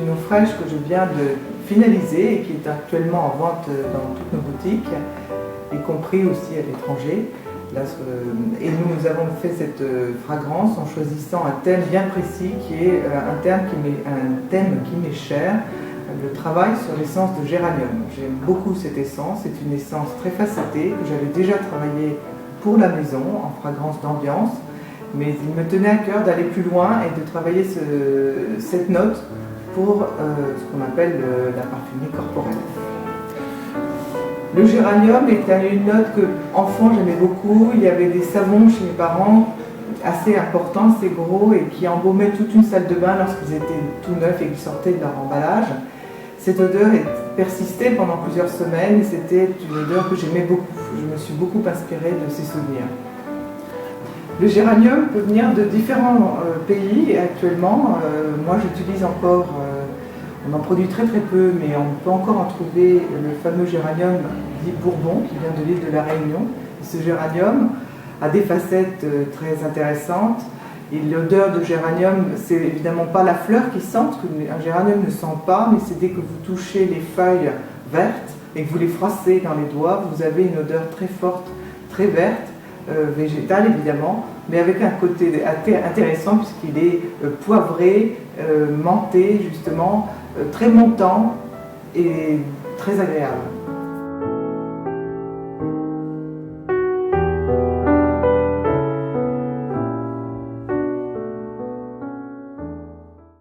une eau fraîche que je viens de finaliser et qui est actuellement en vente dans toutes nos boutiques, y compris aussi à l'étranger. Et nous avons fait cette fragrance en choisissant un thème bien précis qui est un thème qui m'est cher, le travail sur l'essence de géranium. J'aime beaucoup cette essence, c'est une essence très facetée que j'avais déjà travaillée pour la maison en fragrance d'ambiance, mais il me tenait à cœur d'aller plus loin et de travailler cette note pour ce qu'on appelle la parfumerie corporelle. Le géranium est une note que, enfant, j'aimais beaucoup. Il y avait des savons chez mes parents assez importants, assez gros, et qui embaumaient toute une salle de bain lorsqu'ils étaient tout neufs et qu'ils sortaient de leur emballage. Cette odeur persistait pendant plusieurs semaines et c'était une odeur que j'aimais beaucoup. Je me suis beaucoup inspirée de ces souvenirs. Le géranium peut venir de différents pays actuellement. Moi, j'utilise encore, on en produit très peu, mais on peut encore en trouver le fameux géranium dit Bourbon qui vient de l'île de la Réunion. Et ce géranium a des facettes très intéressantes. Et l'odeur de géranium, c'est évidemment pas la fleur qui sent, parce qu'un géranium ne sent pas, mais c'est dès que vous touchez les feuilles vertes et que vous les froissez dans les doigts, vous avez une odeur très forte, très verte, végétale évidemment, mais avec un côté intéressant puisqu'il est poivré, menté justement, très montant et très agréable.